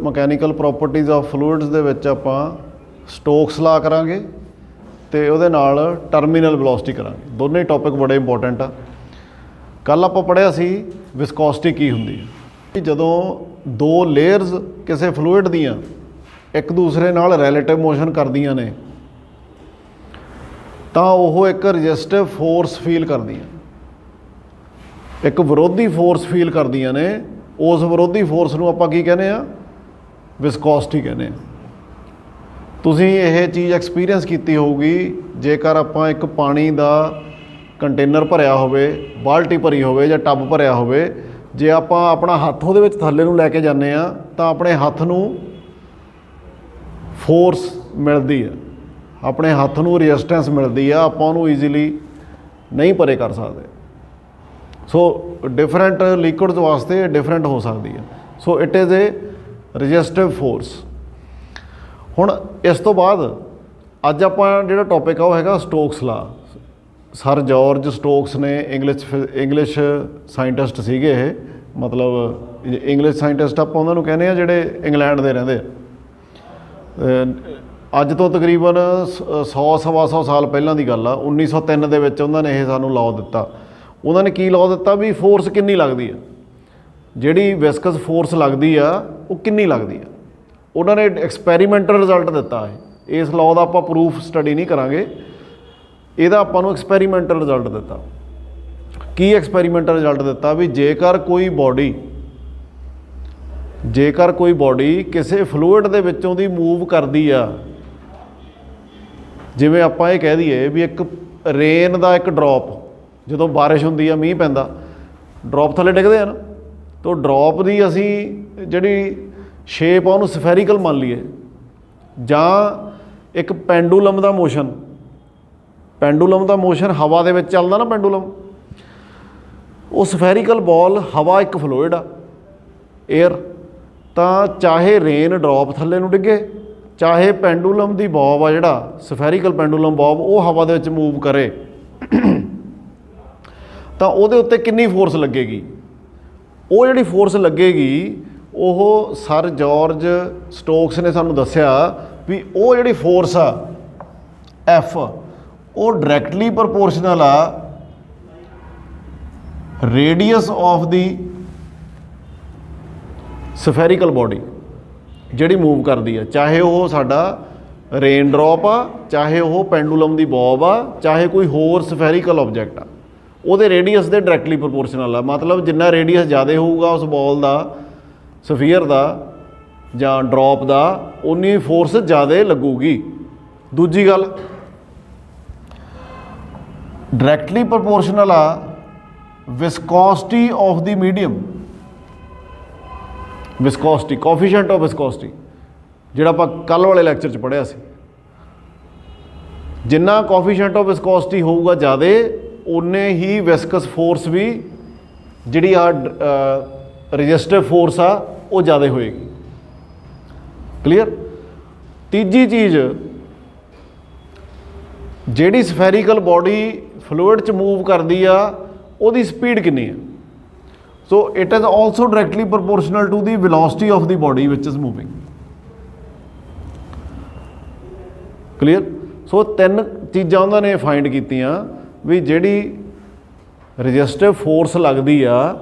Mechanical properties of fluids ਦੇ ਵਿੱਚ ਆਪਾਂ ਸਟੋਕਸ ਲਾ ਕਰਾਂਗੇ ਤੇ ਉਹਦੇ ਨਾਲ ਟਰਮੀਨਲ ਵੈਲੋਸਿਟੀ ਕਰਾਂਗੇ। ਦੋਨੇ ਟੌਪਿਕ ਬੜੇ ਇੰਪੋਰਟੈਂਟ ਆ। ਕੱਲ ਆਪਾਂ ਪੜ੍ਹਿਆ ਸੀ ਵਿਸਕੋਸਿਟੀ ਕੀ ਹੁੰਦੀ ਹੈ। ਜਦੋਂ ਦੋ ਲੇਅਰਸ ਕਿਸੇ ਫਲੂਇਡ ਦੀਆਂ ਇੱਕ ਦੂਸਰੇ ਨਾਲ ਰਿਲੇਟਿਵ ਮੋਸ਼ਨ ਕਰਦੀਆਂ ਨੇ ਤਾਂ ਉਹ ਇੱਕ ਰੈਜ਼ਿਸਟਿਵ ਫੋਰਸ ਫੀਲ ਕਰਦੀਆਂ, ਇੱਕ ਵਿਰੋਧੀ ਫੋਰਸ ਫੀਲ ਕਰਦੀਆਂ ਨੇ। ਉਸ ਵਿਰੋਧੀ ਫੋਰਸ ਨੂੰ ਆਪਾਂ ਕੀ ਕਹਿੰਦੇ ਆ? ਵਿਸਕੋਸਿਟੀ ਕਹਿੰਦੇ ਆ। ਤੁਸੀਂ ਇਹ ਚੀਜ਼ ਐਕਸਪੀਰੀਅੰਸ ਕੀਤੀ ਹੋਊਗੀ ਜੇਕਰ ਆਪਾਂ ਇੱਕ ਪਾਣੀ ਦਾ ਕੰਟੇਨਰ ਭਰਿਆ ਹੋਵੇ, ਬਾਲਟੀ ਭਰੀ ਹੋਵੇ ਜਾਂ ਟੱਬ ਭਰਿਆ ਹੋਵੇ, ਜੇ ਆਪਾਂ ਆਪਣਾ ਹੱਥ ਉਹਦੇ ਵਿੱਚ ਥੱਲੇ ਨੂੰ ਲੈ ਕੇ ਜਾਂਦੇ ਆ ਤਾਂ ਆਪਣੇ ਹੱਥ ਨੂੰ ਫੋਰਸ ਮਿਲਦੀ ਆ, ਆਪਣੇ ਹੱਥ ਨੂੰ ਰੈਜ਼ਿਸਟੈਂਸ ਮਿਲਦੀ ਆ, ਆਪਾਂ ਉਹਨੂੰ ਈਜ਼ੀਲੀ ਨਹੀਂ ਪਰੇ ਕਰ ਸਕਦੇ। ਸੋ ਡਿਫਰੈਂਟ ਲਿਕੁਇਡਸ ਵਾਸਤੇ ਡਿਫਰੈਂਟ ਹੋ ਸਕਦੀ ਹੈ। So it is a resistive force. ਹੁਣ ਇਸ ਤੋਂ ਬਾਅਦ ਅੱਜ ਆਪਾਂ ਜਿਹੜਾ ਟੌਪਿਕ ਆ ਉਹ ਹੈਗਾ ਸਟੋਕਸ ਲਾ। ਸਰ ਜਾਰਜ ਸਟੋਕਸ ਨੇ ਇੰਗਲਿਸ਼ ਸਾਇੰਟਿਸਟ ਸੀਗੇ। ਇਹ ਮਤਲਬ ਇੰਗਲਿਸ਼ ਸਾਇੰਟਿਸਟ ਆਪਾਂ ਉਹਨਾਂ ਨੂੰ ਕਹਿੰਦੇ ਆ ਜਿਹੜੇ ਇੰਗਲੈਂਡ ਦੇ ਰਹਿੰਦੇ ਆ। ਅੱਜ ਤੋਂ ਤਕਰੀਬਨ 100-125 ਸਾਲ ਪਹਿਲਾਂ ਦੀ ਗੱਲ ਆ। 1903 ਦੇ ਵਿੱਚ ਉਹਨਾਂ ਨੇ ਇਹ ਸਾਨੂੰ ਲਾਅ ਦਿੱਤਾ। ਉਹਨਾਂ ਨੇ ਕੀ ਲਾਅ ਦਿੱਤਾ ਵੀ ਫੋਰਸ ਕਿੰਨੀ ਲੱਗਦੀ ਆ, ਜਿਹੜੀ ਵਿਸਕਸ ਫੋਰਸ ਲੱਗਦੀ ਆ ਉਹ ਕਿੰਨੀ ਲੱਗਦੀ ਆ। ਉਹਨਾਂ ਨੇ ਐਕਸਪੈਰੀਮੈਂਟਲ ਰਿਜ਼ਲਟ ਦਿੱਤਾ ਹੈ। ਇਸ ਲਾਅ ਦਾ ਆਪਾਂ ਪ੍ਰੂਫ ਸਟੱਡੀ ਨਹੀਂ ਕਰਾਂਗੇ, ਇਹਦਾ ਆਪਾਂ ਨੂੰ ਐਕਸਪੈਰੀਮੈਂਟਲ ਰਿਜ਼ਲਟ ਦਿੱਤਾ। ਕੀ ਐਕਸਪੈਰੀਮੈਂਟਲ ਰਿਜ਼ਲਟ ਦਿੱਤਾ ਵੀ ਜੇਕਰ ਕੋਈ ਬੋਡੀ ਕਿਸੇ ਫਲੂਇਡ ਦੇ ਵਿੱਚੋਂ ਦੀ ਮੂਵ ਕਰਦੀ ਆ, ਜਿਵੇਂ ਆਪਾਂ ਇਹ ਕਹਿ ਦਈਏ ਵੀ ਇੱਕ ਰੇਨ ਦਾ ਇੱਕ ਡ੍ਰੌਪ, ਜਦੋਂ ਬਾਰਿਸ਼ ਹੁੰਦੀ ਆ, ਮੀਂਹ ਪੈਂਦਾ, ਡ੍ਰੌਪ ਥੱਲੇ ਡਿੱਗਦੇ ਆ ਨਾ, ਤਾਂ ਡ੍ਰੌਪ ਦੀ ਅਸੀਂ ਜਿਹੜੀ ਸ਼ੇਪ ਆ ਉਹਨੂੰ ਸਫੈਰੀਕਲ ਮੰਨ ਲਈਏ, ਜਾਂ ਇੱਕ ਪੈਂਡੂਲਮ ਦਾ ਮੋਸ਼ਨ ਹਵਾ ਦੇ ਵਿੱਚ ਚੱਲਦਾ ਨਾ ਪੈਂਡੂਲਮ, ਉਹ ਸਫੈਰੀਕਲ ਬਾਲ ਹਵਾ ਇੱਕ ਫਲੂਇਡ ਆ, ਏਅਰ। ਤਾਂ ਚਾਹੇ ਰੇਨ ਡ੍ਰੌਪ ਥੱਲੇ ਨੂੰ ਡਿੱਗੇ, ਚਾਹੇ ਪੈਂਡੂਲਮ ਦੀ ਬੌਬ ਆ, ਜਿਹੜਾ ਸਫੈਰੀਕਲ ਪੈਂਡੂਲਮ ਬੌਬ, ਉਹ ਹਵਾ ਦੇ ਵਿੱਚ ਮੂਵ ਕਰੇ, ਤਾਂ ਉਹਦੇ ਉੱਤੇ ਕਿੰਨੀ ਫੋਰਸ ਲੱਗੇਗੀ? ਉਹ ਜਿਹੜੀ ਫੋਰਸ ਲੱਗੇਗੀ ਉਹ ਸਰ ਜਾਰਜ ਸਟੋਕਸ ਨੇ ਸਾਨੂੰ ਦੱਸਿਆ ਵੀ ਉਹ ਜਿਹੜੀ ਫੋਰਸ ਆ ਐਫ, ਉਹ ਡਾਇਰੈਕਟਲੀ ਪ੍ਰਪੋਰਸ਼ਨਲ ਆ ਰੇਡੀਅਸ ਆਫ ਦੀ ਸਫੈਰੀਕਲ ਬੋਡੀ ਜਿਹੜੀ ਮੂਵ ਕਰਦੀ ਆ, ਚਾਹੇ ਉਹ ਸਾਡਾ ਰੇਨ ਡ੍ਰੌਪ ਆ, ਚਾਹੇ ਉਹ ਪੈਂਡੂਲਮ ਦੀ ਬੌਬ ਆ, ਚਾਹੇ ਕੋਈ ਹੋਰ ਸਫੈਰੀਕਲ ਆਬਜੈਕਟ ਆ, ਉਹਦੇ ਰੇਡੀਅਸ ਦੇ ਡਾਇਰੈਕਟਲੀ ਪ੍ਰਪੋਰਸ਼ਨਲ ਆ। ਮਤਲਬ ਜਿੰਨਾ ਰੇਡੀਅਸ ਜ਼ਿਆਦਾ ਹੋਊਗਾ ਉਸ ਬੋਲ ਦਾ, ਸਫੀਅਰ ਦਾ ਜਾਂ ਡ੍ਰੌਪ ਦਾ, ਉਨੀ ਫੋਰਸ ਜ਼ਿਆਦਾ ਲੱਗੂਗੀ। ਦੂਜੀ ਗੱਲ, ਡਾਇਰੈਕਟਲੀ ਪ੍ਰਪੋਰਸ਼ਨਲ ਆ viscosity of the medium. Viscosity, coefficient of viscosity, ਜਿਹੜਾ ਆਪਾਂ ਕੱਲ੍ਹ ਵਾਲੇ ਲੈਕਚਰ 'ਚ ਪੜ੍ਹਿਆ ਸੀ। ਜਿੰਨਾ ਕੋਫੀਸ਼ੀਐਂਟ ਆਫ ਵਿਸਕੋਸਿਟੀ ਹੋਊਗਾ ਜ਼ਿਆਦਾ, ਉਨੇ ਹੀ ਵਿਸਕਸ ਫੋਰਸ ਵੀ ਜਿਹੜੀ ਆ ਰੈਜ਼ਿਸਟਿਵ ਫੋਰਸ ਆ ਉਹ ਜ਼ਿਆਦਾ ਹੋਏਗੀ। ਕਲੀਅਰ? ਤੀਜੀ ਚੀਜ਼, ਜਿਹੜੀ ਸਫੈਰੀਕਲ ਬੋਡੀ ਫਲੂਇਡ 'ਚ ਮੂਵ ਕਰਦੀ ਆ ਉਹਦੀ ਸਪੀਡ ਕਿੰਨੀ ਆ? So it is also directly proportional to the velocity of the body which is moving. Clear? So ਤਿੰਨ ਚੀਜ਼ਾਂ ਉਹਨਾਂ ਨੇ ਫਾਈਂਡ ਕੀਤੀਆਂ ਵੀ ਜਿਹੜੀ ਰੈਜ਼ਿਸਟਿਵ ਫੋਰਸ ਲੱਗਦੀ ਆ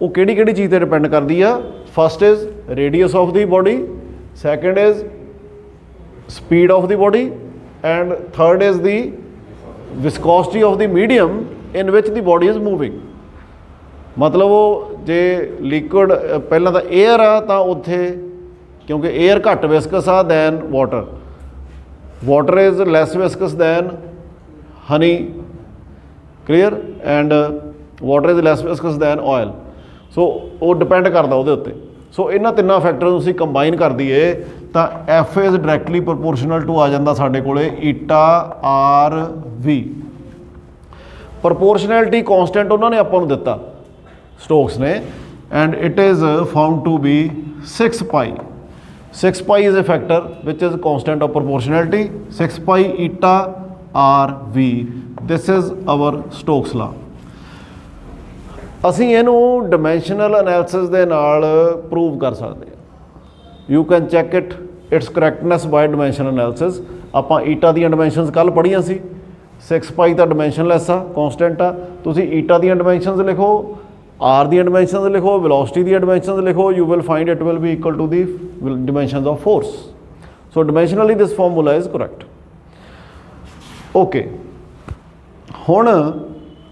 ਉਹ ਕਿਹੜੀ ਕਿਹੜੀ ਚੀਜ਼ 'ਤੇ ਡਿਪੈਂਡ ਕਰਦੀ ਆ। First is radius of the body, second is speed of the body, and third is the viscosity of the medium in which the body is moving. ਮਤਲਬ ਉਹ ਜੇ ਲਿਕੁਇਡ ਪਹਿਲਾਂ ਤਾਂ ਏਅਰ ਆ ਤਾਂ ਉੱਥੇ, ਕਿਉਂਕਿ ਏਅਰ ਘੱਟ ਵਿਸਕਸ ਆ than water, water is less viscous than honey, clear, and water is less viscous than oil. So ਉਹ ਡਿਪੈਂਡ ਕਰਦਾ ਉਹਦੇ ਉੱਤੇ। ਸੋ ਇਹਨਾਂ ਤਿੰਨਾਂ ਫੈਕਟਰ ਨੂੰ ਅਸੀਂ ਕੰਬਾਈਨ ਕਰ ਦਈਏ ਤਾਂ F is directly proportional to ਆ ਜਾਂਦਾ ਸਾਡੇ ਕੋਲੇ ਈਟਾ ਆਰ ਵੀ। ਪ੍ਰਪੋਰਸ਼ਨੈਲਿਟੀ ਕੌਂਸਟੈਂਟ ਉਹਨਾਂ ਨੇ ਆਪਾਂ ਨੂੰ ਦਿੱਤਾ ਸਟੋਕਸ ਨੇ, and it is found to be 6 pi. 6 pi is a factor which is constant of proportionality, 6 pi eta r v. This is our Stokes law. ਅਸੀਂ ਇਹਨੂੰ ਡਾਇਮੈਂਸ਼ਨਲ ਐਨਾਲਿਸਿਸ ਦੇ ਨਾਲ ਪ੍ਰੂਵ ਕਰ ਸਕਦੇ ਹਾਂ। You can check its correctness by dimension analysis. ਆਪਾਂ eta ਦੀਆਂ dimensions ਕੱਲ੍ਹ ਪੜ੍ਹੀਆਂ ਸੀ। 6 ਪਾਈ ਤਾਂ ਡਿਮੈਂਸ਼ਨਲੈਸ ਆ, ਕੌਂਸਟੈਂਟ ਆ। ਤੁਸੀਂ ਈਟਾ ਦੀਆਂ ਡਿਮੈਂਸ਼ਨਸ ਲਿਖੋ, ਆਰ ਦੀਆਂ ਡਿਮੈਂਸ਼ਨਸ ਲਿਖੋ, ਵੈਲੋਸਿਟੀ ਦੀਆਂ ਡਿਮੈਂਸ਼ਨਸ ਲਿਖੋ, you will find it will be equal to the dimensions of force. So dimensionally this formula is correct. Okay, हुण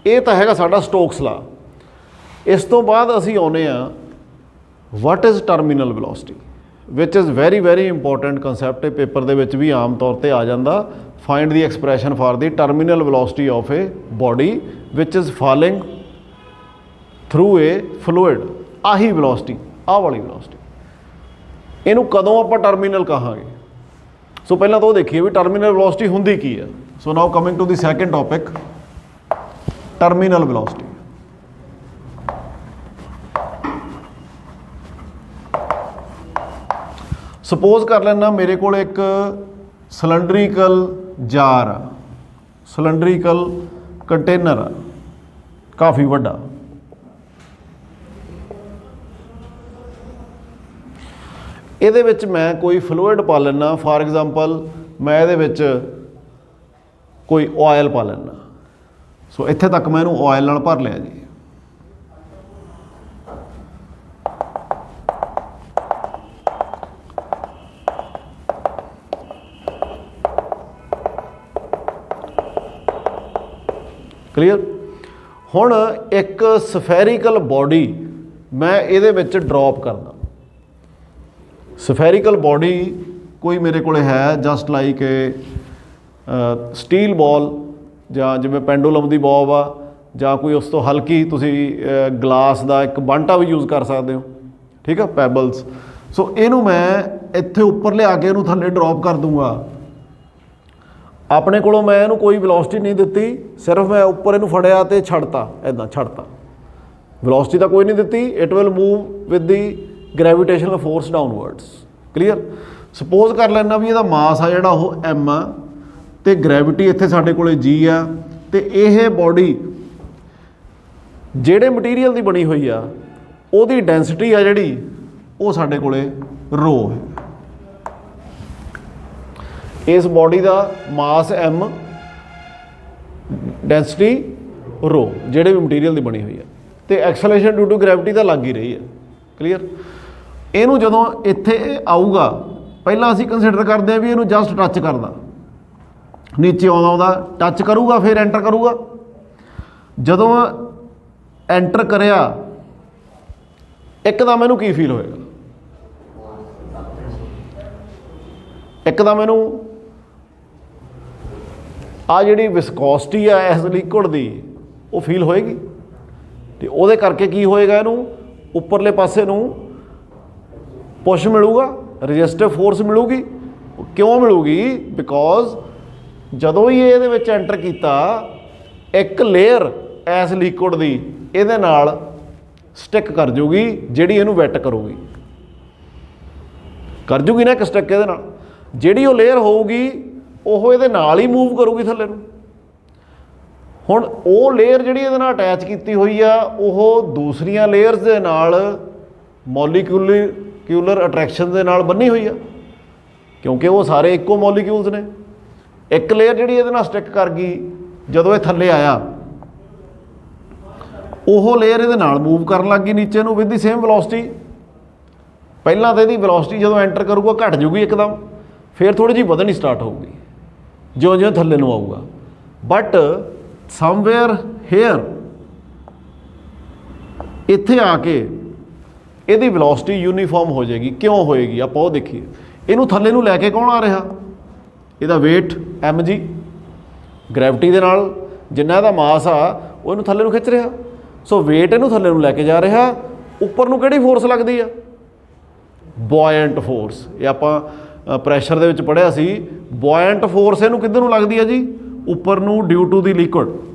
ਇਹ ਤਾਂ ਹੈਗਾ ਸਾਡਾ ਸਟੋਕਸ ਲਾ। ਇਸ ਤੋਂ ਬਾਅਦ ਅਸੀਂ ਆਉਂਦੇ ਹਾਂ what is terminal velocity, which is very very important concept. ਇਹ ਪੇਪਰ ਦੇ ਵਿੱਚ ਵੀ ਆਮ ਤੌਰ 'ਤੇ ਆ ਜਾਂਦਾ। ਫਾइंड ਦੀ expression for the terminal velocity of A body which is falling through A fluid. ਆਹੀ ਵੈਲੋਸਿਟੀ, ਆਹ ਵਾਲੀ ਵੈਲੋਸਿਟੀ, ਇਹਨੂੰ ਕਦੋਂ ਆਪਾਂ ਟਰਮੀਨਲ ਕਹਾਂਗੇ? ਸੋ ਪਹਿਲਾਂ ਤਾਂ ਉਹ ਦੇਖੀਏ ਵੀ ਟਰਮੀਨਲ ਵੈਲੋਸਿਟੀ ਹੁੰਦੀ ਕੀ ਹੈ। ਸੋ ਨਾਓ coming to the second topic, terminal velocity. Suppose कर लेना मेरे को एक सिलेंड्रिकल जार आ, सिलेंड्रिकल कंटेनर आ, काफ़ी वड्डा। ਇਹਦੇ ਵਿੱਚ मैं कोई फ्लूइड पा लेना, फॉर एग्जांपल मैं ਇਹਦੇ ਵਿੱਚ कोई ऑयल पा लेना। सो ਇੱਥੇ तक मैं ਇਹਨੂੰ ऑयल ਨਾਲ ਭਰ ਲਿਆ जी। क्लीयर। ਹੁਣ ਇੱਕ ਸਫੈਰੀਕਲ ਬੋਡੀ ਮੈਂ ਇਹਦੇ ਵਿੱਚ ਡ੍ਰੌਪ ਕਰਦਾ। ਸਫੈਰੀਕਲ ਬੋਡੀ ਕੋਈ ਮੇਰੇ ਕੋਲ ਹੈ ਜਸਟ ਲਾਈਕ ਏ ਸਟੀਲ ਬॉल ਜਾਂ ਜਿਵੇਂ ਪੈਂਡੂਲਮ ਦੀ ਬੌਬ ਆ, ਜਾਂ ਕੋਈ ਉਸ ਤੋਂ ਹਲਕੀ ਤੁਸੀਂ ਗਲਾਸ ਦਾ ਇੱਕ ਬਾਂਟਾ ਵੀ ਯੂਜ਼ ਕਰ ਸਕਦੇ ਹੋ, ਠੀਕ ਆ, ਪੈਬਲਸ। ਸੋ ਇਹਨੂੰ ਮੈਂ ਇੱਥੇ ਉੱਪਰ ਲਿਆ ਕੇ ਇਹਨੂੰ ਥੱਲੇ ਡ੍ਰੌਪ ਕਰ ਦੂੰਗਾ। ਆਪਣੇ ਕੋਲੋਂ ਮੈਂ ਇਹਨੂੰ ਕੋਈ ਵੈਲੋਸਿਟੀ ਨਹੀਂ ਦਿੱਤੀ, ਸਿਰਫ ਮੈਂ ਉੱਪਰ ਇਹਨੂੰ ਫੜਿਆ ਅਤੇ ਛੱਡਤਾ, ਇੱਦਾਂ ਛੱਡਤਾ। ਵੈਲੋਸਿਟੀ ਤਾਂ ਕੋਈ ਨਹੀਂ ਦਿੱਤੀ। It will move with the gravitational force downwards. Clear. Suppose ਕਰ ਲੈਣਾ ਵੀ ਇਹਦਾ ਮਾਸ ਆ ਜਿਹੜਾ ਉਹ ਐਮ ਆ, ਅਤੇ ਗ੍ਰੈਵਿਟੀ ਇੱਥੇ ਸਾਡੇ ਕੋਲ ਜੀ ਆ, ਅਤੇ ਇਹ ਬੋਡੀ ਜਿਹੜੇ ਮਟੀਰੀਅਲ ਦੀ ਬਣੀ ਹੋਈ ਆ ਉਹਦੀ ਡੈਂਸਿਟੀ ਆ ਜਿਹੜੀ ਉਹ ਸਾਡੇ ਕੋਲ ਰੋ ਹੈ। ਇਸ ਬੋਡੀ ਦਾ ਮਾਸ ਐਮ, ਡੈਂਸਿਟੀ ਰੋ, ਜਿਹੜੇ ਵੀ ਮਟੀਰੀਅਲ ਦੀ ਬਣੀ ਹੋਈ ਆ, ਅਤੇ ਐਕਸਲੇਸ਼ਨ ਡਿਊ ਟੂ ਗ੍ਰੈਵਿਟੀ ਤਾਂ ਲੱਗ ਹੀ ਰਹੀ ਹੈ। ਕਲੀਅਰ। ਇਹਨੂੰ ਜਦੋਂ ਇੱਥੇ ਆਊਗਾ, ਪਹਿਲਾਂ ਅਸੀਂ ਕੰਸੀਡਰ ਕਰਦੇ ਹਾਂ ਵੀ ਇਹਨੂੰ ਜਸਟ ਟੱਚ ਕਰਦਾ, ਨੀਚੇ ਆਉਂਦਾ ਆਉਂਦਾ ਟੱਚ ਕਰੂਗਾ, ਫਿਰ ਐਂਟਰ ਕਰੂਗਾ। ਜਦੋਂ ਐਂਟਰ ਕਰਿਆ ਇੱਕਦਮ ਇਹਨੂੰ ਕੀ ਫੀਲ ਹੋਏਗਾ? ਇੱਕਦਮ ਇਹਨੂੰ ਆ ਜਿਹੜੀ ਵਿਸਕੋਸਿਟੀ ਆ ਇਸ ਲਿਕੁਇਡ ਦੀ ਉਹ ਫੀਲ ਹੋਏਗੀ, ਅਤੇ ਉਹਦੇ ਕਰਕੇ ਕੀ ਹੋਏਗਾ? ਇਹਨੂੰ ਉੱਪਰਲੇ ਪਾਸੇ ਨੂੰ ਪੁਸ਼ ਮਿਲੂਗਾ, ਰੈਜ਼ਿਸਟਿਵ ਫੋਰਸ ਮਿਲੂਗੀ। ਕਿਉਂ ਮਿਲੂਗੀ? ਬਿਕੋਜ਼ ਜਦੋਂ ਹੀ ਇਹਦੇ ਵਿੱਚ ਐਂਟਰ ਕੀਤਾ, ਇੱਕ ਲੇਅਰ ਇਸ ਲਿਕੁਇਡ ਦੀ ਇਹਦੇ ਨਾਲ ਸਟਿਕ ਕਰ ਜੂਗੀ, ਜਿਹੜੀ ਇਹਨੂੰ ਵੈਟ ਕਰੂਗੀ, ਕਰ ਜੂਗੀ ਨਾ ਇੱਕ ਸਟਿਕ ਇਹਦੇ ਨਾਲ। ਜਿਹੜੀ ਉਹ ਲੇਅਰ ਹੋਊਗੀ ਉਹ ਇਹਦੇ ਨਾਲ ਹੀ ਮੂਵ ਕਰੂਗੀ ਥੱਲੇ ਨੂੰ। ਹੁਣ ਉਹ ਲੇਅਰ ਜਿਹੜੀ ਇਹਦੇ ਨਾਲ ਅਟੈਚ ਕੀਤੀ ਹੋਈ ਆ ਉਹ ਦੂਸਰੀਆਂ ਲੇਅਰਸ ਦੇ ਨਾਲ ਮੋਲੀਕਿਊਲਰ ਅਟਰੈਕਸ਼ਨ ਦੇ ਨਾਲ ਬੰਨੀ ਹੋਈ ਆ, ਕਿਉਂਕਿ ਉਹ ਸਾਰੇ ਇੱਕੋ ਮੋਲੀਕਿਊਲਸ ਨੇ। ਇੱਕ ਲੇਅਰ ਜਿਹੜੀ ਇਹਦੇ ਨਾਲ ਸਟਿਕ ਕਰ ਗਈ, ਜਦੋਂ ਇਹ ਥੱਲੇ ਆਇਆ ਉਹ ਲੇਅਰ ਇਹਦੇ ਨਾਲ ਮੂਵ ਕਰਨ ਲੱਗ ਗਈ ਨੀਚੇ ਨੂੰ ਵਿਦ ਦੀ ਸੇਮ ਵੈਲੋਸਿਟੀ। ਪਹਿਲਾਂ ਤਾਂ ਇਹਦੀ ਵੈਲੋਸਿਟੀ ਜਦੋਂ ਐਂਟਰ ਕਰੂਗਾ ਘਟ ਜੂਗੀ ਇੱਕਦਮ, ਫਿਰ ਥੋੜ੍ਹੀ ਜਿਹੀ ਵਧਣੀ ਸਟਾਰਟ ਹੋਊਗੀ ਜਿਉਂ ਜਿਉਂ ਥੱਲੇ ਨੂੰ ਆਊਗਾ। ਬਟ ਸਮਵੇਅਰ ਹੇਅਰ ਇੱਥੇ ਆ ਕੇ ਇਹਦੀ ਵੈਲੋਸਿਟੀ ਯੂਨੀਫਾਰਮ ਹੋ ਜਾਏਗੀ। ਕਿਉਂ ਹੋਏਗੀ? ਆਪਾਂ ਉਹ ਦੇਖੀਏ। ਇਹਨੂੰ ਥੱਲੇ ਨੂੰ ਲੈ ਕੇ ਕੌਣ ਆ ਰਿਹਾ? ਇਹਦਾ ਵੇਟ ਐਮ ਜੀ, ਗ੍ਰੈਵਿਟੀ ਦੇ ਨਾਲ ਜਿੰਨਾ ਇਹਦਾ ਮਾਸ ਆ ਉਹ ਇਹਨੂੰ ਥੱਲੇ ਨੂੰ ਖਿੱਚ ਰਿਹਾ। ਸੋ ਵੇਟ ਇਹਨੂੰ ਥੱਲੇ ਨੂੰ ਲੈ ਕੇ ਜਾ ਰਿਹਾ। ਉੱਪਰ ਨੂੰ ਕਿਹੜੀ ਫੋਰਸ ਲੱਗਦੀ ਆ? ਬੋਇੰਟ ਫੋਰਸ। ਇਹ ਆਪਾਂ ਪ੍ਰੈਸ਼ਰ ਦੇ ਵਿੱਚ ਪੜ੍ਹਿਆ ਸੀ। ਬੋਇੰਟ ਫੋਰਸ ਇਹਨੂੰ ਕਿੱਧਰ ਨੂੰ ਲੱਗਦੀ ਆ ਜੀ? ਉੱਪਰ ਨੂੰ, ਡਿਊ ਟੂ ਦੀ ਲਿਕੁਇਡ।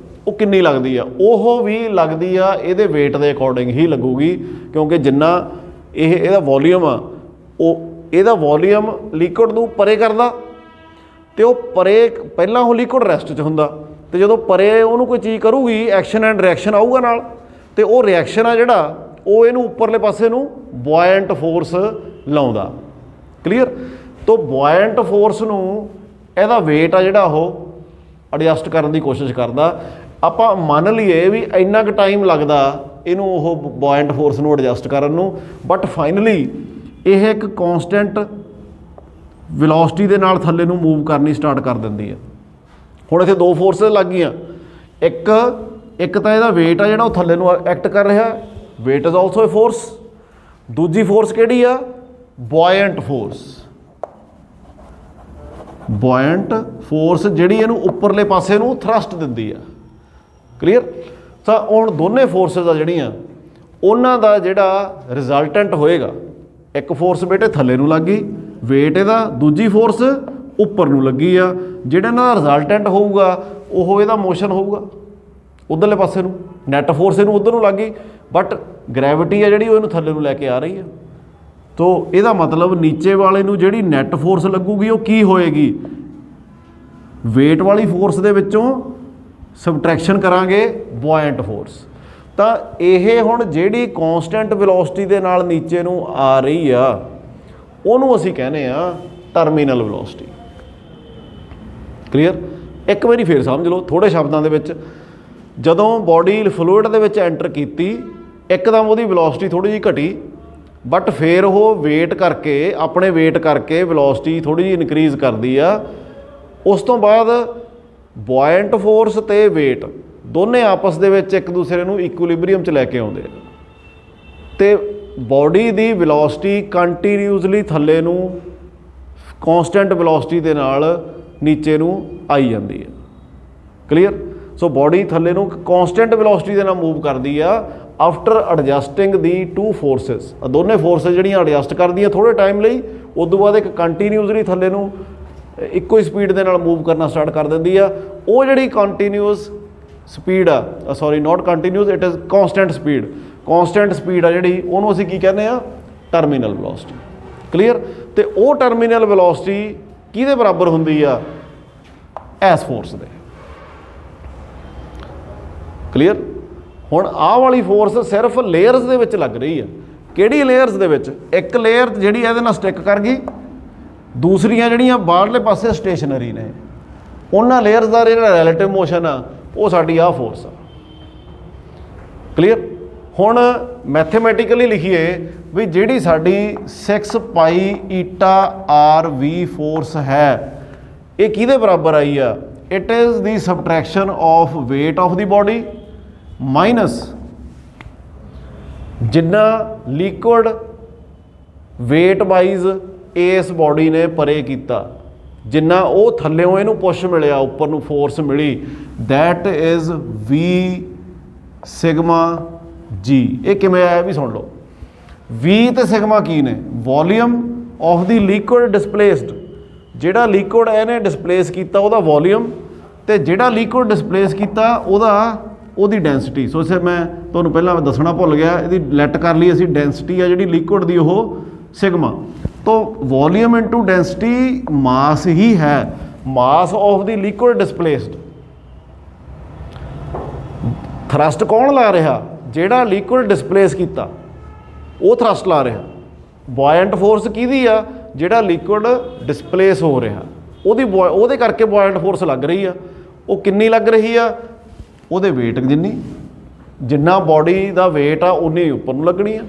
ਉਹ ਕਿੰਨੀ ਲੱਗਦੀ ਆ? ਉਹ ਵੀ ਲੱਗਦੀ ਆ ਇਹਦੇ ਵੇਟ ਦੇ ਅਕੋਰਡਿੰਗ ਹੀ ਲੱਗੂਗੀ, ਕਿਉਂਕਿ ਜਿੰਨਾ ਇਹਦਾ ਵੋਲੀਅਮ ਆ ਉਹ ਇਹਦਾ ਵੋਲੀਅਮ ਲਿਕੁਇਡ ਨੂੰ ਪਰੇ ਕਰਦਾ, ਅਤੇ ਉਹ ਪਰੇ ਪਹਿਲਾਂ ਉਹ ਲਿਕੁਇਡ ਰੈਸਟ 'ਚ ਹੁੰਦਾ, ਅਤੇ ਜਦੋਂ ਪਰੇ ਉਹਨੂੰ ਕੋਈ ਚੀਜ਼ ਕਰੂਗੀ ਐਕਸ਼ਨ ਐਂਡ ਰਿਐਕਸ਼ਨ ਆਊਗਾ ਨਾਲ, ਅਤੇ ਉਹ ਰਿਐਕਸ਼ਨ ਆ ਜਿਹੜਾ ਉਹ ਇਹਨੂੰ ਉੱਪਰਲੇ ਪਾਸੇ ਨੂੰ ਬੋਇੰਟ ਫੋਰਸ ਲਾਉਂਦਾ। ਕਲੀਅਰ। ਤੋ ਬੁਆਇੰਟ ਫੋਰਸ ਨੂੰ ਇਹਦਾ weight ਆ ਜਿਹੜਾ ਉਹ ਐਡਜਸਟ ਕਰਨ ਦੀ ਕੋਸ਼ਿਸ਼ ਕਰਦਾ। ਆਪਾਂ ਮੰਨ ਲਈਏ ਵੀ ਇੰਨਾ ਕੁ ਟਾਈਮ ਲੱਗਦਾ ਇਹਨੂੰ ਉਹ ਬੁਆਇੰਟ ਫੋਰਸ ਨੂੰ ਐਡਜਸਟ ਕਰਨ ਨੂੰ, ਬਟ ਫਾਈਨਲੀ ਇਹ ਇੱਕ ਕੌਨਸਟੈਂਟ ਵੈਲੋਸਿਟੀ ਦੇ ਨਾਲ ਥੱਲੇ ਨੂੰ ਮੂਵ ਕਰਨੀ ਸਟਾਰਟ ਕਰ ਦਿੰਦੀ ਹੈ। ਹੁਣ ਇੱਥੇ ਦੋ ਫੋਰਸਿਸ ਲੱਗ ਗਈਆਂ, ਇੱਕ ਤਾਂ ਇਹਦਾ weight ਆ ਜਿਹੜਾ ਉਹ ਥੱਲੇ ਨੂੰ ਐਕਟ ਕਰ ਰਿਹਾ, weight is also a force. ਦੂਜੀ ਫੋਰਸ ਕਿਹੜੀ ਆ? ਬੁਆਇੰਟ ਫੋਰਸ। ਬੁਆਇੰਟ ਫੋਰਸ ਜਿਹੜੀ ਇਹਨੂੰ ਉੱਪਰਲੇ ਪਾਸੇ ਨੂੰ ਥਰਸਟ ਦਿੰਦੀ ਆ। ਕਲੀਅਰ। ਤਾਂ ਹੁਣ ਦੋਨੇ ਫੋਰਸਿਸ ਆ ਜਿਹੜੀਆਂ ਉਹਨਾਂ ਦਾ ਜਿਹੜਾ ਰਿਜ਼ਲਟੈਂਟ ਹੋਏਗਾ, ਇੱਕ ਫੋਰਸ ਬੇਟੇ ਥੱਲੇ ਨੂੰ ਲੱਗ ਗਈ weight ਇਹਦਾ, ਦੂਜੀ ਫੋਰਸ ਉੱਪਰ ਨੂੰ ਲੱਗੀ ਆ, ਜਿਹੜਾ ਇਹਨਾਂ ਦਾ ਰਿਜ਼ਲਟੈਂਟ ਹੋਊਗਾ ਉਹ ਇਹਦਾ ਮੋਸ਼ਨ ਹੋਊਗਾ ਉੱਧਰਲੇ ਪਾਸੇ ਨੂੰ। ਨੈਟ ਫੋਰਸ ਇਹਨੂੰ ਉੱਧਰ ਨੂੰ ਲੱਗ ਗਈ, ਬਟ ਗ੍ਰੈਵਿਟੀ ਆ ਜਿਹੜੀ ਉਹ ਇਹਨੂੰ ਥੱਲੇ ਨੂੰ ਲੈ ਕੇ ਆ ਰਹੀ ਆ। ਤੋ ਇਹਦਾ ਮਤਲਬ ਨੀਚੇ ਵਾਲੇ ਨੂੰ ਜਿਹੜੀ ਨੈਟ ਫੋਰਸ ਲੱਗੂਗੀ ਉਹ ਕੀ ਹੋਏਗੀ? weight ਵਾਲੀ ਫੋਰਸ ਦੇ ਵਿੱਚੋਂ ਸਬਟਰੈਕਸ਼ਨ ਕਰਾਂਗੇ ਬੁਆਇੰਟ ਫੋਰਸ। ਤਾਂ ਇਹ ਹੁਣ ਜਿਹੜੀ ਕੌਨਸਟੈਂਟ ਵੈਲੋਸਿਟੀ ਦੇ ਨਾਲ ਨੀਚੇ ਨੂੰ ਆ ਰਹੀ ਆ ਉਹਨੂੰ ਅਸੀਂ ਕਹਿੰਦੇ ਆ ਟਰਮੀਨਲ ਵੈਲੋਸਿਟੀ। ਕਲੀਅਰ। ਇੱਕ ਵਾਰੀ ਫੇਰ ਸਮਝ ਲਓ ਥੋੜ੍ਹੇ ਸ਼ਬਦਾਂ ਦੇ ਵਿੱਚ, ਜਦੋਂ ਬੋਡੀ ਫਲੂਇਡ ਦੇ ਵਿੱਚ ਐਂਟਰ ਕੀਤੀ ਇੱਕਦਮ ਉਹਦੀ ਵੈਲੋਸਿਟੀ ਥੋੜ੍ਹੀ ਜਿਹੀ ਘਟੀ, ਬਟ ਫਿਰ ਉਹ weight ਕਰਕੇ ਆਪਣੇ weight ਕਰਕੇ ਵੈਲੋਸਿਟੀ ਥੋੜ੍ਹੀ ਜਿਹੀ ਇਨਕਰੀਜ਼ ਕਰਦੀ ਆ। ਉਸ ਤੋਂ ਬਾਅਦ ਬੁਆਇੰਟ ਫੋਰਸ ਤੇ weight ਦੋਨੇ ਆਪਸ ਦੇ ਵਿੱਚ ਇੱਕ ਦੂਸਰੇ ਨੂੰ ਇਕੁਇਲਿਬਰੀਅਮ 'ਚ ਲੈ ਕੇ ਆਉਂਦੇ ਆ ਅਤੇ ਬੋਡੀ ਦੀ ਵੈਲੋਸਿਟੀ ਕੰਟੀਨਿਊਸਲੀ ਥੱਲੇ ਨੂੰ ਕੌਨਸਟੈਂਟ ਵੈਲੋਸਿਟੀ ਦੇ ਨਾਲ ਨੀਚੇ ਨੂੰ ਆਈ ਜਾਂਦੀ ਹੈ। ਕਲੀਅਰ। ਸੋ ਬੋਡੀ ਥੱਲੇ ਨੂੰ ਕੌਨਸਟੈਂਟ ਵੈਲੋਸਿਟੀ ਦੇ ਨਾਲ ਮੂਵ ਕਰਦੀ ਆ ਆਫਟਰ ਐਡਜਸਟਿੰਗ ਦੀ ਟੂ ਫੋਰਸਿਸ। ਦੋਨੇ ਫੋਰਸਿਸ ਜਿਹੜੀਆਂ ਐਡਜਸਟ ਕਰਦੀਆਂ ਥੋੜ੍ਹੇ ਟਾਈਮ ਲਈ, ਉਸ ਤੋਂ ਬਾਅਦ ਇੱਕ ਕੰਟੀਨਿਊਸਲੀ ਥੱਲੇ ਨੂੰ ਇੱਕੋ ਹੀ ਸਪੀਡ ਦੇ ਨਾਲ ਮੂਵ ਕਰਨਾ ਸਟਾਰਟ ਕਰ ਦਿੰਦੀ ਆ। ਉਹ ਜਿਹੜੀ ਕੰਟੀਨਿਊਸ ਸਪੀਡ ਆ, sorry not continuous, it is constant speed. Constant speed ਆ ਜਿਹੜੀ ਉਹਨੂੰ ਅਸੀਂ ਕੀ ਕਹਿੰਦੇ ਆ? Terminal velocity. ਕਲੀਅਰ। ਅਤੇ ਉਹ ਟਰਮੀਨਲ ਵੈਲੋਸਿਟੀ ਕਿਹਦੇ ਬਰਾਬਰ ਹੁੰਦੀ ਆ? ਐਸ ਫੋਰਸ ਦੇ। ਕਲੀਅਰ। ਹੁਣ ਆਹ ਵਾਲੀ ਫੋਰਸ ਸਿਰਫ ਲੇਅਰਸ ਦੇ ਵਿੱਚ ਲੱਗ ਰਹੀ ਆ। ਕਿਹੜੀ ਲੇਅਰਸ ਦੇ ਵਿੱਚ? ਇੱਕ ਲੇਅਰ ਜਿਹੜੀ ਇਹਦੇ ਨਾਲ ਸਟਿਕ ਕਰ ਗਈ, ਦੂਸਰੀਆਂ ਜਿਹੜੀਆਂ ਬਾਹਰਲੇ ਪਾਸੇ ਸਟੇਸ਼ਨਰੀ ਨੇ, ਉਹਨਾਂ ਲੇਅਰਸ ਦਾ ਜਿਹੜਾ ਰਿਲੇਟਿਵ ਮੋਸ਼ਨ ਆ ਉਹ ਸਾਡੀ ਆਹ ਫੋਰਸ ਆ। ਕਲੀਅਰ। ਹੁਣ ਮੈਥੇਮੈਟੀਕਲੀ ਲਿਖੀਏ ਵੀ ਜਿਹੜੀ ਸਾਡੀ 6 ਪਾਈ ਈਟਾ ਆਰ ਵੀ ਫੋਰਸ ਹੈ ਇਹ ਕਿਹਦੇ ਬਰਾਬਰ ਆਈ ਆ? It is the subtraction of weight of the body minus ਜਿੰਨਾ ਲਿਕੁਇਡ weight ਵਾਈਜ਼ ਇਸ ਬੋਡੀ ਨੇ ਪਰੇ ਕੀਤਾ, ਜਿੰਨਾ ਉਹ ਥੱਲਿਓਂ ਇਹਨੂੰ ਪੁਸ਼ ਮਿਲਿਆ, ਉੱਪਰ ਨੂੰ ਫੋਰਸ ਮਿਲੀ, ਦੈਟ ਇਜ਼ ਵੀ ਸਿਗਮਾ ਜੀ। ਇਹ ਕਿਵੇਂ ਆਇਆ ਵੀ ਸੁਣ ਲਓ। ਵੀ ਤੇ ਸਿਗਮਾ ਕੀ ਨੇ? ਵੋਲੀਅਮ ਆਫ ਦੀ ਲਿਕੁਇਡ ਡਿਸਪਲੇਸਡ, ਜਿਹੜਾ ਲਿਕੁਇਡ ਇਹਨੇ ਡਿਸਪਲੇਸ ਕੀਤਾ ਉਹਦਾ ਵੋਲੀਅਮ, ਤੇ ਜਿਹੜਾ ਲਿਕੁਇਡ ਡਿਸਪਲੇਸ ਕੀਤਾ ਉਹਦੀ ਡੈਂਸਿਟੀ। ਸੋ ਇਸੇ ਮੈਂ ਤੁਹਾਨੂੰ ਪਹਿਲਾਂ ਦੱਸਣਾ ਭੁੱਲ ਗਿਆ, ਇਹਦੀ ਲੈਟ ਕਰ ਲਈ ਅਸੀਂ ਡੈਂਸਿਟੀ ਆ ਜਿਹੜੀ ਲਿਕੁਇਡ ਦੀ ਉਹ ਸਿਗਮਾ। तो वॉल्यूम इनटू डेंसिटी मास ही है, mass of the liquid displaced. Thrust कौन ला रहा? जेड़ा लिक्विड डिस्प्लेस किया वो थ्रस्ट ला रहा। बॉयंट फोर्स किहदी आ? जेड़ा लिक्विड डिस्प्लेस हो रहा ਉਹਦੇ करके बॉयंट फोर्स लग रही आ। वो किन्नी लग रही आ? ਉਹਦੇ वेट जिन्नी, जिन्ना बॉडी का वेट आ उन्नी उपर नूं लगनी आ।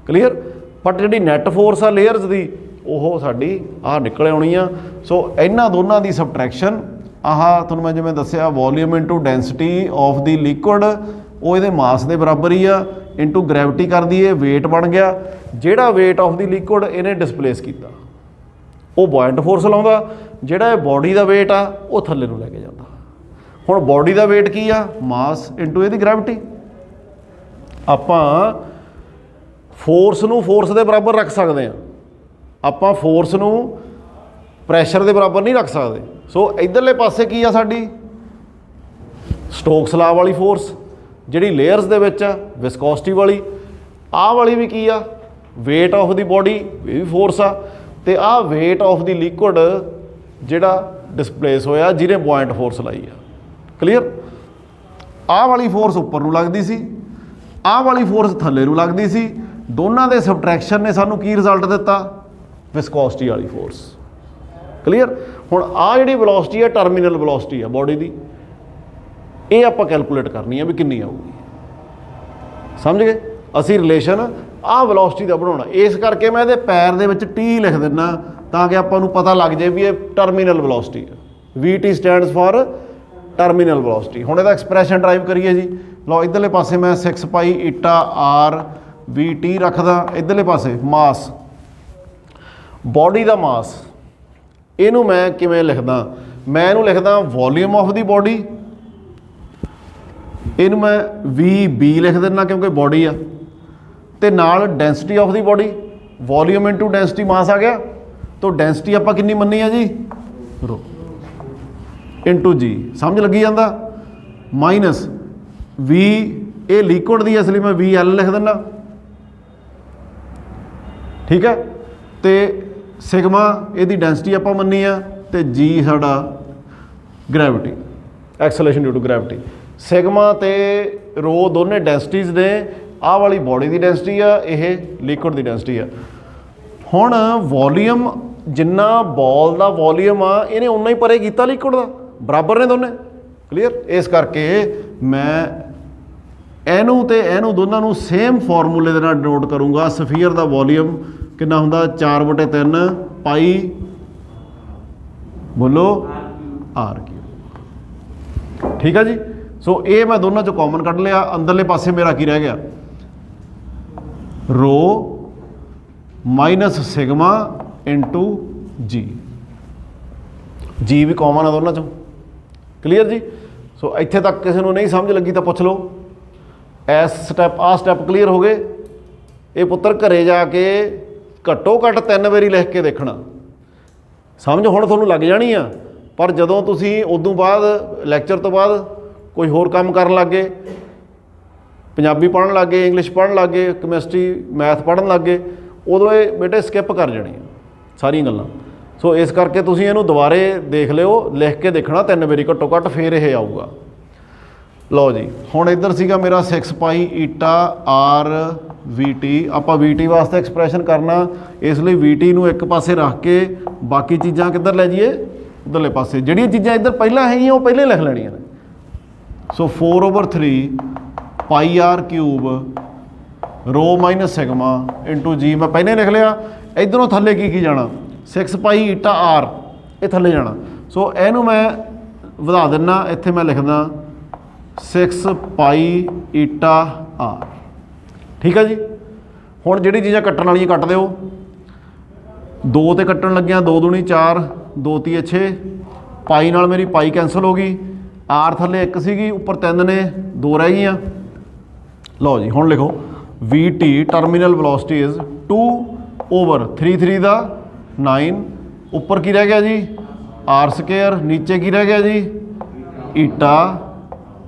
क्लीयर। बट जी नैट फोर्स आ लेयर्स की वो साड़ी आ निकल आनी आ। सो इन्हां दोनों की सबट्रैक्शन आह तुहानूं मैं जिवें दस्सिया volume into density of the liquid वो ये मास के बराबर ही आ, इंटू ग्रैविटी कर दी है, वेट बन गया। जिहड़ा वेट ऑफ द लिक्विड इन्हें डिसप्लेस किया वो बॉयंट फोर्स लाउंदा, जिहड़ा बॉडी का वेट आ वो थल्ले नूं लैके जांदा। हुण बॉडी का वेट की आ? मास इंटू इहदी ग्रैविटी। आपां फोर्स नूं फोर्स के बराबर रख सकते हैं, आपां फोर्स नूं प्रैशर के बराबर नहीं रख सकते। सो इधरले पासे की आ साडी स्टोक्स लॉ वाली फोर्स जिहड़ी लेयर्स दे विच आ, विस्कोसिटी वाली। आह वाली भी की आ? वेट ऑफ द बॉडी भी फोर्स आ, ते आ वेट ऑफ द लिक्विड जिहड़ा डिसप्लेस होया जिन्हें बॉयंट फोर्स लाई आ। क्लीयर। आह वाली फोर्स उपर नूं लगदी सी, आह वाली फोर्स थल्ले नूं लगदी सी। दोनों के सबट्रैक्शन ने सानू की रिजल्ट दिता? ਵਿਸਕੋਸਿਟੀ ਵਾਲੀ ਫੋਰਸ। ਕਲੀਅਰ। ਹੁਣ ਆ ਜਿਹੜੀ ਵੈਲੋਸਿਟੀ ਹੈ ਟਰਮੀਨਲ ਵੈਲੋਸਿਟੀ ਆ ਬੋਡੀ ਦੀ, ਇਹ ਆਪਾਂ ਕੈਲਕੂਲੇਟ ਕਰਨੀ ਹੈ ਵੀ ਕਿੰਨੀ ਆਊਗੀ। ਸਮਝ ਗਏ। ਅਸੀਂ ਰਿਲੇਸ਼ਨ ਆਹ ਵੈਲੋਸਿਟੀ ਦਾ ਬਣਾਉਣਾ, ਇਸ ਕਰਕੇ ਮੈਂ ਇਹਦੇ ਪੈਰ ਦੇ ਵਿੱਚ ਟੀ ਲਿਖ ਦਿੰਦਾ ਤਾਂ ਕਿ ਆਪਾਂ ਨੂੰ ਪਤਾ ਲੱਗ ਜਾਏ ਵੀ ਇਹ ਟਰਮੀਨਲ ਵੈਲੋਸਿਟੀ ਹੈ। VT stands for terminal velocity. ਹੁਣ ਇਹਦਾ ਐਕਸਪ੍ਰੈਸ਼ਨ ਡਰਾਈਵ ਕਰੀਏ ਜੀ। ਲਓ ਇੱਧਰਲੇ ਪਾਸੇ ਮੈਂ 6 ਪਾਈ ਈਟਾ R VT ਰੱਖਦਾ, ਇੱਧਰਲੇ ਪਾਸੇ ਮਾਸ, ਬੋਡੀ ਦਾ ਮਾਸ, ਇਹਨੂੰ ਮੈਂ ਕਿਵੇਂ ਲਿਖਦਾ? ਮੈਂ ਇਹਨੂੰ ਲਿਖਦਾ ਵੋਲੀਅਮ ਆਫ ਦੀ ਬੋਡੀ, ਇਹਨੂੰ ਮੈਂ VB ਲਿਖ ਦਿੰਦਾ ਕਿਉਂਕਿ ਬੋਡੀ ਆ, ਤੇ ਨਾਲ density of the body, volume into density mass ਆ ਗਿਆ। ਤਾਂ ਡੈਂਸਿਟੀ ਆਪਾਂ ਕਿੰਨੀ ਮੰਨੀ ਆ ਜੀ? ਰੋ ਇਨਟੂ ਜੀ। ਸਮਝ ਲੱਗੀ ਜਾਂਦਾ? ਮਾਈਨਸ V, ਇਹ ਲਿਕੁਇਡ ਦੀ, ਇਸ ਲਈ ਮੈਂ VL ਲਿਖ ਦਿੰਦਾ। ਠੀਕ ਹੈ। ਤੇ ਸਿਗਮਾ ਇਹਦੀ ਡੈਂਸਿਟੀ ਆਪਾਂ ਮੰਨੀ ਆ, ਤੇ G ਸਾਡਾ gravity, acceleration due to gravity. Sigma ਤੇ ਰੋ ਦੋਨੇ ਡੈਂਸਿਟੀਜ਼ ਨੇ। ਆਹ ਵਾਲੀ ਬੋਡੀ ਦੀ ਡੈਂਸਿਟੀ ਆ, ਇਹ ਲਿਕੁਇਡ ਦੀ ਡੈਂਸਿਟੀ ਆ। ਹੁਣ ਵੋਲੀਅਮ ਜਿੰਨਾ ਬੋਲ ਦਾ ਵੋਲੀਅਮ ਆ, ਇਹਨੇ ਉਨਾ ਹੀ ਪਰੇ ਕੀਤਾ ਲਿਕੁਇਡ ਦਾ, ਬਰਾਬਰ ਨੇ ਦੋਨੇ। ਕਲੀਅਰ। ਇਸ ਕਰਕੇ ਮੈਂ ਇਹਨੂੰ ਤੇ ਇਹਨੂੰ ਦੋਨਾਂ ਨੂੰ ਸੇਮ ਫਾਰਮੂਲੇ ਦੇ ਨਾਲ ਡਿਨੋਟ ਕਰੂੰਗਾ। ਸਫੀਅਰ ਦਾ ਵੋਲੀਅਮ ਕਿੰਨਾ ਹੁੰਦਾ? 4/3 ਪਾਈ, ਬੋਲੋ, R3। ਠੀਕ ਆ ਜੀ। ਸੋ ਇਹ ਮੈਂ ਦੋਨਾਂ ਚੋਂ ਕਾਮਨ ਕੱਢ ਲਿਆ। ਅੰਦਰਲੇ ਪਾਸੇ ਮੇਰਾ ਕੀ ਰਹਿ ਗਿਆ? ਰੋ ਮਾਈਨਸ ਸਿਗਮਾ ਇਨਟੂ ਜੀ। ਜੀ ਵੀ ਕਾਮਨ ਆ ਦੋਨਾਂ ਚੋਂ। ਕਲੀਅਰ ਜੀ। ਸੋ ਇੱਥੇ ਤੱਕ ਕਿਸੇ ਨੂੰ ਨਹੀਂ ਸਮਝ ਲੱਗੀ ਤਾਂ ਪੁੱਛ ਲਓ। ਐਸ ਸਟੈਪ, ਆਹ ਸਟੈਪ ਕਲੀਅਰ ਹੋ ਗਏ। ਇਹ ਪੁੱਤਰ ਘਰੇ ਜਾ ਕੇ ਘੱਟੋ ਘੱਟ 3 ਵਾਰੀ ਲਿਖ ਕੇ ਦੇਖਣਾ। ਸਮਝ ਹੁਣ ਤੁਹਾਨੂੰ ਲੱਗ ਜਾਣੀ ਆ, ਪਰ ਜਦੋਂ ਤੁਸੀਂ ਉਦੋਂ ਬਾਅਦ ਲੈਕਚਰ ਤੋਂ ਬਾਅਦ ਕੋਈ ਹੋਰ ਕੰਮ ਕਰਨ ਲੱਗ ਗਏ, ਪੰਜਾਬੀ ਪੜ੍ਹਨ ਲੱਗ ਗਏ, ਇੰਗਲਿਸ਼ ਪੜ੍ਹਨ ਲੱਗ ਗਏ, ਕੈਮਿਸਟਰੀ ਮੈਥ ਪੜ੍ਹਨ ਲੱਗ ਗਏ, ਉਦੋਂ ਇਹ ਬੇਟੇ ਸਕਿੱਪ ਕਰ ਜਾਣੀਆਂ ਸਾਰੀਆਂ ਗੱਲਾਂ। ਸੋ ਇਸ ਕਰਕੇ ਤੁਸੀਂ ਇਹਨੂੰ ਦੁਬਾਰੇ ਦੇਖ ਲਿਓ, ਲਿਖ ਕੇ ਦੇਖਣਾ 3 ਵਾਰੀ ਘੱਟੋ ਘੱਟ, ਫਿਰ ਇਹ ਆਊਗਾ। ਲਓ ਜੀ, ਹੁਣ ਇੱਧਰ ਸੀਗਾ ਮੇਰਾ 6 ਪਾਈ ਈਟਾ R VT। ਆਪਾਂ VT ਵਾਸਤੇ ਐਕਸਪ੍ਰੈਸ਼ਨ ਕਰਨਾ, ਇਸ ਲਈ VT ਨੂੰ ਇੱਕ ਪਾਸੇ ਰੱਖ ਕੇ ਬਾਕੀ ਚੀਜ਼ਾਂ ਕਿੱਧਰ ਲੈ ਜਾਈਏ? ਉੱਧਰਲੇ ਪਾਸੇ। ਜਿਹੜੀਆਂ ਚੀਜ਼ਾਂ ਇੱਧਰ ਪਹਿਲਾਂ ਹੈਗੀਆਂ ਉਹ ਪਹਿਲਾਂ ਲਿਖ ਲੈਣੀਆਂ ਨੇ। ਸੋ 4/3 ਪਾਈ R ਕਿਊਬ ਰੋ ਮਾਈਨਸ ਸਿਗਮਾ ਇਨਟੂ ਜੀ, ਮੈਂ ਪਹਿਲਾਂ ਲਿਖ ਲਿਆ। ਇੱਧਰੋਂ ਥੱਲੇ ਕੀ ਜਾਣਾ? 6 ਪਾਈ ਈਟਾ R, ਇਹ ਥੱਲੇ ਜਾਣਾ। ਸੋ ਇਹਨੂੰ ਮੈਂ ਵਧਾ ਦਿੰਦਾ, ਇੱਥੇ ਮੈਂ ਲਿਖਦਾ 6 ਪਾਈ ਈਟਾ R। ਠੀਕ ਆ ਜੀ। ਹੁਣ ਜਿਹੜੀ ਚੀਜ਼ਾਂ ਕੱਟਣ ਵਾਲੀਆਂ ਕੱਟ ਦਿਓ। 2 ਤੇ ਕੱਟਣ ਲੱਗਿਆ, 2 ਦੂਣੀ 4, 2 ਤੀਏ 6, ਪਾਈ ਨਾਲ ਮੇਰੀ ਪਾਈ ਕੈਂਸਲ ਹੋ ਗਈ। R ਥੱਲੇ 1 ਸੀਗੀ, ਉੱਪਰ 3 ਨੇ, 2 ਰਹਿ ਗਈਆਂ। ਲਓ ਜੀ, ਹੁਣ ਲਿਖੋ VT ਟਰਮੀਨਲ ਵੈਲੋਸਿਟੀ ਇਜ਼ 2/3 ਦਾ 9, ਉੱਪਰ ਕੀ ਰਹਿ ਗਿਆ ਜੀ? R ਸਕੁਅਰ, ਨੀਚੇ ਕੀ ਰਹਿ ਗਿਆ ਜੀ? ਈਟਾ,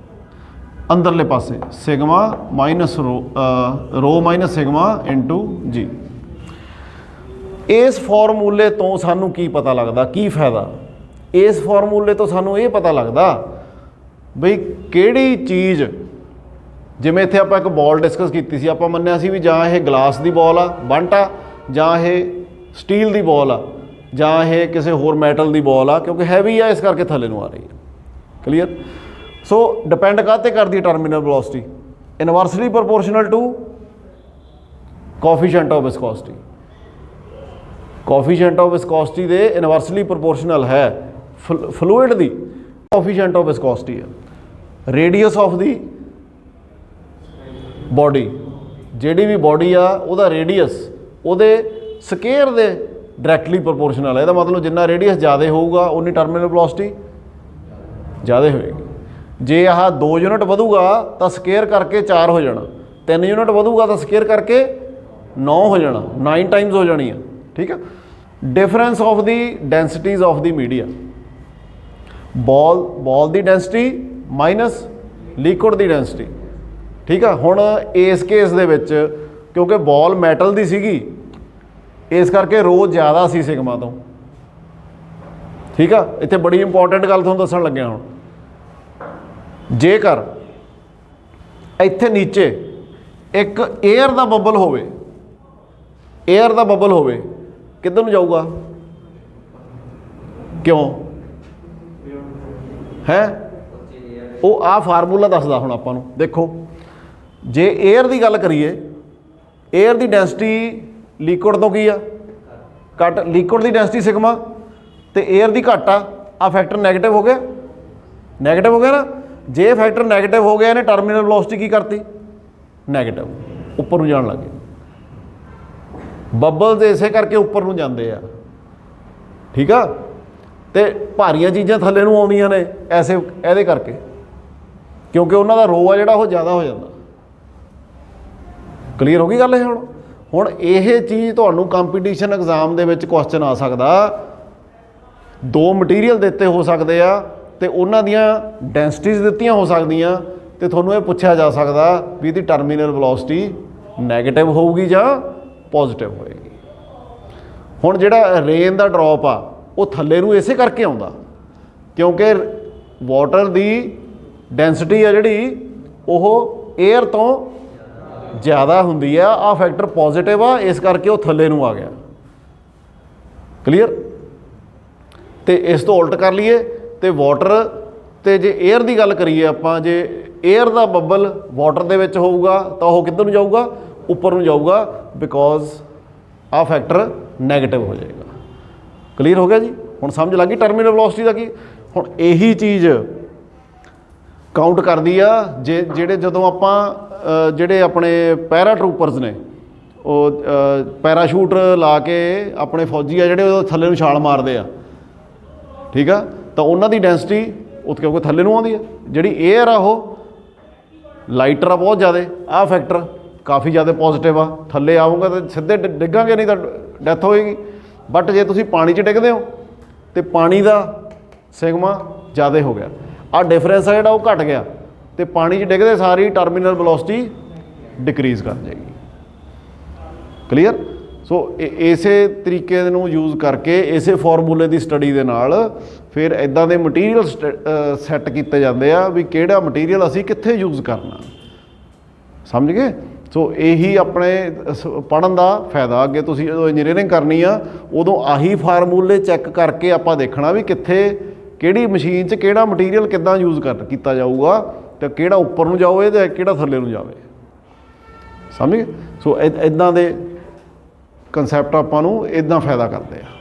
ਅੰਦਰਲੇ ਪਾਸੇ ਸਿਗਮਾ ਮਾਈਨਸ ਰੋ ਮਾਈਨਸ ਸਿਗਮਾ ਇਨਟੂ ਜੀ। ਇਸ ਫਾਰਮੂਲੇ ਤੋਂ ਸਾਨੂੰ ਕੀ ਪਤਾ ਲੱਗਦਾ? ਕੀ ਫਾਇਦਾ? ਇਸ ਫਾਰਮੂਲੇ ਤੋਂ ਸਾਨੂੰ ਇਹ ਪਤਾ ਲੱਗਦਾ ਬਈ ਕਿਹੜੀ ਚੀਜ਼, ਜਿਵੇਂ ਇੱਥੇ ਆਪਾਂ ਇੱਕ ਬੋਲ ਡਿਸਕਸ ਕੀਤੀ ਸੀ, ਆਪਾਂ ਮੰਨਿਆ ਸੀ ਵੀ ਜਾਂ ਇਹ ਗਲਾਸ ਦੀ ਬੋਲ ਆ ਬੰਟ ਆ, ਜਾਂ ਇਹ ਸਟੀਲ ਦੀ ਬੋਲ ਆ, ਜਾਂ ਇਹ ਕਿਸੇ ਹੋਰ ਮੈਟਲ ਦੀ ਬੋਲ ਆ, ਕਿਉਂਕਿ ਹੈਵੀ ਆ ਇਸ ਕਰਕੇ ਥੱਲੇ ਨੂੰ ਆ ਰਹੀ ਹੈ। ਕਲੀਅਰ। ਸੋ ਡਿਪੈਂਡ ਕਾਹਤੇ ਕਰਦੀ ਹੈ terminal velocity? Inversely proportional to coefficient of viscosity. Coefficient of viscosity ਦੇ ਇਨਵਰਸਲੀ ਪ੍ਰੋਪੋਰਸ਼ਨਲ ਹੈ ਫਲੂਇਡ ਦੀ ਕੋਫੀਸ਼ੀਐਂਟ ਆਫ ਵਿਸਕੋਸਿਟੀ ਹੈ। ਰੇਡੀਅਸ ਆਫ ਦੀ ਬੋਡੀ, ਜਿਹੜੀ ਵੀ ਬੋਡੀ ਆ ਉਹਦਾ ਰੇਡੀਅਸ ਉਹਦੇ ਸਕੁਅਰ ਦੇ ਡਾਇਰੈਕਟਲੀ ਪ੍ਰੋਪੋਰਸ਼ਨਲ ਹੈ। ਇਹਦਾ ਮਤਲਬ ਜਿੰਨਾ ਰੇਡੀਅਸ ਜ਼ਿਆਦਾ ਹੋਊਗਾ ਉਨੀ ਟਰਮੀਨਲ ਵੈਲੋਸਿਟੀ ਜ਼ਿਆਦਾ ਹੋਏਗੀ। ਜੇ ਆਹ 2 ਯੂਨਿਟ ਵਧੂਗਾ ਤਾਂ ਸਕੁਅਰ ਕਰਕੇ 4 ਹੋ ਜਾਣਾ, 3 ਯੂਨਿਟ ਵਧੂਗਾ ਤਾਂ ਸਕੁਅਰ ਕਰਕੇ 9 ਹੋ ਜਾਣਾ, 9 ਟਾਈਮਸ ਹੋ ਜਾਣੀ ਆ। ਠੀਕ ਆ। Difference of the densities of the media, ball ਦੀ ਡੈਂਸਿਟੀ ਮਾਈਨਸ ਲਿਕੁਇਡ ਦੀ ਡੈਂਸਿਟੀ। ਠੀਕ ਆ। ਹੁਣ ਇਸ ਕੇਸ ਦੇ ਵਿੱਚ ਕਿਉਂਕਿ ਬੋਲ ਮੈਟਲ ਦੀ ਸੀਗੀ, ਇਸ ਕਰਕੇ ਰੋ ਜ਼ਿਆਦਾ ਸੀ ਸਿਗਮਾ ਤੋਂ। ਠੀਕ ਆ। ਇੱਥੇ ਬੜੀ ਇੰਪੋਰਟੈਂਟ ਗੱਲ ਤੁਹਾਨੂੰ ਦੱਸਣ ਲੱਗਿਆ। ਹੁਣ ਜੇਕਰ ਇੱਥੇ ਨੀਚੇ ਇੱਕ ਏਅਰ ਦਾ ਬੱਬਲ ਹੋਵੇ, ਏਅਰ ਦਾ ਬੱਬਲ ਹੋਵੇ, ਕਿੱਧਰ ਨੂੰ ਜਾਊਗਾ? ਕਿਉਂ ਹੈ? ਉਹ ਆਹ ਫਾਰਮੂਲਾ ਦੱਸਦਾ ਹੁਣ ਆਪਾਂ ਨੂੰ। ਦੇਖੋ ਜੇ 에ਅਰ ਦੀ ਗੱਲ ਕਰੀਏ, 에ਅਰ ਦੀ ਡੈਂਸਿਟੀ ਲਿਕੁਇਡ ਤੋਂ ਕੀ ਆ? ਘੱਟ। ਲਿਕੁਇਡ ਦੀ ਡੈਂਸਿਟੀ ਸਿਗਮਾ ਤੇ 에ਅਰ ਦੀ ਘੱਟ ਆ। ਆਹ ਫੈਕਟਰ ਨੈਗੇਟਿਵ ਹੋ ਗਿਆ, ਨੈਗੇਟਿਵ ਹੋ ਗਿਆ ਨਾ। ਜੇ ਫੈਕਟਰ ਨੈਗੇਟਿਵ ਹੋ ਗਿਆ ਇਹਨੇ ਟਰਮੀਨਲ ਵੈਲੋਸਿਟੀ ਕੀ ਕਰਤੀ? ਨੈਗੇਟਿਵ, ਉੱਪਰ ਨੂੰ ਜਾਣ ਲੱਗੇ। ਬਬਲਸ ਇਸੇ ਕਰਕੇ ਉੱਪਰ ਨੂੰ ਜਾਂਦੇ ਆ, ਠੀਕ ਆ। ਤੇ ਭਾਰੀਆਂ ਚੀਜ਼ਾਂ ਥੱਲੇ ਨੂੰ ਆਉਂਦੀਆਂ ਨੇ ਐਸੇ ਇਹਦੇ ਕਰਕੇ, ਕਿਉਂਕਿ ਉਹਨਾਂ ਦਾ ਰੋ ਆ ਜਿਹੜਾ ਉਹ ਜ਼ਿਆਦਾ ਹੋ ਜਾਂਦਾ। ਕਲੀਅਰ ਹੋ ਗਈ ਗੱਲ ਇਹ? ਹੁਣ ਇਹ ਚੀਜ਼ ਤੁਹਾਨੂੰ ਕੰਪੀਟੀਸ਼ਨ ਐਗਜ਼ਾਮ ਦੇ ਵਿੱਚ ਕੁਐਸਚਨ ਆ ਸਕਦਾ। ਦੋ ਮਟੀਰੀਅਲ ਦਿੱਤੇ ਹੋ ਸਕਦੇ ਆ ਤੇ ਉਹਨਾਂ ਦੀਆਂ ਡੈਂਸਿਟੀਜ਼ ਦਿੱਤੀਆਂ ਹੋ ਸਕਦੀਆਂ, ਤੇ ਤੁਹਾਨੂੰ ਇਹ ਪੁੱਛਿਆ ਜਾ ਸਕਦਾ ਵੀ ਇਹਦੀ ਟਰਮੀਨਲ ਵੈਲੋਸਿਟੀ ਨੈਗੇਟਿਵ ਹੋਊਗੀ ਜਾਂ ਪੋਜ਼ਿਟਿਵ ਹੋਏਗੀ। ਹੁਣ ਜਿਹੜਾ ਰੇਨ ਦਾ ਡ੍ਰੌਪ ਆ ਉਹ ਥੱਲੇ ਨੂੰ ਇਸੇ ਕਰਕੇ ਆਉਂਦਾ ਕਿਉਂਕਿ ਵਾਟਰ ਦੀ ਡੈਂਸਿਟੀ ਆ ਜਿਹੜੀ ਉਹ 에ਅਰ ਤੋਂ ਜ਼ਿਆਦਾ ਹੁੰਦੀ ਆ। ਆਹ ਫੈਕਟਰ ਪੋਜ਼ਿਟਿਵ ਆ, ਇਸ ਕਰਕੇ ਉਹ ਥੱਲੇ ਨੂੰ ਆ ਗਿਆ। ਕਲੀਅਰ? ਤੇ ਇਸ ਤੋਂ ਉਲਟ ਕਰ ਲਈਏ ਤੇ ਵਾਟਰ ਤੇ ਜੇ 에ਅਰ ਦੀ ਗੱਲ ਕਰੀਏ ਆਪਾਂ, ਜੇ 에ਅਰ ਦਾ ਬੱਬਲ ਵਾਟਰ ਦੇ ਵਿੱਚ ਹੋਊਗਾ ਤਾਂ ਉਹ ਕਿੱਧਰ ਨੂੰ ਜਾਊਗਾ? ਉੱਪਰ ਨੂੰ ਜਾਊਗਾ, ਬਿਕੋਜ਼ ਆਹ ਫੈਕਟਰ ਨੈਗੇਟਿਵ ਹੋ ਜਾਏਗਾ। ਕਲੀਅਰ ਹੋ ਗਿਆ ਜੀ? ਹੁਣ ਸਮਝ ਲੱਗ ਗਈ ਟਰਮੀਨਲ ਵੈਲੋਸਿਟੀ ਦਾ ਕੀ? ਹੁਣ ਇਹੀ ਚੀਜ਼ ਕਾਊਂਟ ਕਰਦੀ ਆ ਜਿਹੜੇ ਜਦੋਂ ਆਪਾਂ ਜਿਹੜੇ ਆਪਣੇ ਪੈਰਾਟਰੂਪਰਸ ਨੇ, ਉਹ ਪੈਰਾਸ਼ੂਟ ਲਾ ਕੇ ਆਪਣੇ ਫੌਜੀ ਆ ਜਿਹੜੇ ਉਹ ਥੱਲੇ ਨੂੰ ਛਾਲ ਮਾਰਦੇ ਆ, ਠੀਕ ਆ, ਤਾਂ ਉਹਨਾਂ ਦੀ ਡੈਂਸਿਟੀ ਉਹ ਕਿਉਂਕਿ ਥੱਲੇ ਨੂੰ ਆਉਂਦੀ ਆ। ਜਿਹੜੀ 에ਅਰ ਆ ਉਹ ਲਾਈਟਰ ਆ ਬਹੁਤ ਜ਼ਿਆਦਾ। ਆਹ ਫੈਕਟਰ ਕਾਫੀ ਜ਼ਿਆਦਾ ਪੋਜ਼ਿਟਿਵ ਆ, ਥੱਲੇ ਆਊਗਾ ਤਾਂ ਸਿੱਧੇ ਡਿੱਗਾਂਗੇ, ਨਹੀਂ ਤਾਂ ਡੈਥ ਹੋਏਗੀ। ਬਟ ਜੇ ਤੁਸੀਂ ਪਾਣੀ 'ਚ ਡਿੱਗਦੇ ਹੋ ਤੇ ਪਾਣੀ ਦਾ ਸਿਗਮਾ ਜ਼ਿਆਦਾ ਹੋ ਗਿਆ, ਆਹ ਡਿਫਰੈਂਸ ਆ ਜਿਹੜਾ ਉਹ ਘਟ ਗਿਆ, ਤੇ ਪਾਣੀ 'ਚ ਡਿੱਗਦੇ ਸਾਰੀ ਟਰਮੀਨਲ ਵੈਲੋਸਿਟੀ ਡਿਕਰੀਜ਼ ਕਰ ਜਾਏਗੀ। ਕਲੀਅਰ? ਸੋ ਇਸੇ ਤਰੀਕੇ ਨੂੰ ਯੂਜ਼ ਕਰਕੇ, ਇਸੇ ਫਾਰਮੂਲੇ ਦੀ ਸਟੱਡੀ ਦੇ ਨਾਲ ਫਿਰ ਇੱਦਾਂ ਦੇ ਮਟੀਰੀਅਲ ਸੈੱਟ ਕੀਤੇ ਜਾਂਦੇ ਆ ਵੀ ਕਿਹੜਾ ਮਟੀਰੀਅਲ ਅਸੀਂ ਕਿੱਥੇ ਯੂਜ਼ ਕਰਨਾ। ਸਮਝ ਗਏ? ਸੋ ਇਹੀ ਆਪਣੇ ਪੜ੍ਹਨ ਦਾ ਫਾਇਦਾ। ਅੱਗੇ ਤੁਸੀਂ ਜਦੋਂ ਇੰਜੀਨੀਅਰਿੰਗ ਕਰਨੀ ਆ ਉਦੋਂ ਆਹੀ ਫਾਰਮੂਲੇ ਚੈੱਕ ਕਰਕੇ ਆਪਾਂ ਦੇਖਣਾ ਵੀ ਕਿੱਥੇ ਕਿਹੜੀ ਮਸ਼ੀਨ 'ਚ ਕਿਹੜਾ ਮਟੀਰੀਅਲ ਕਿੱਦਾਂ ਯੂਜ਼ ਕੀਤਾ ਜਾਊਗਾ, ਅਤੇ ਕਿਹੜਾ ਉੱਪਰ ਨੂੰ ਜਾਵੇ ਅਤੇ ਕਿਹੜਾ ਥੱਲੇ ਨੂੰ ਜਾਵੇ। ਸਮਝ ਗਏ? ਸੋ ਇੱਦਾਂ ਦੇ ਕਨਸੈਪਟ ਆਪਾਂ ਨੂੰ ਇੱਦਾਂ ਫਾਇਦਾ ਕਰਦੇ ਆ।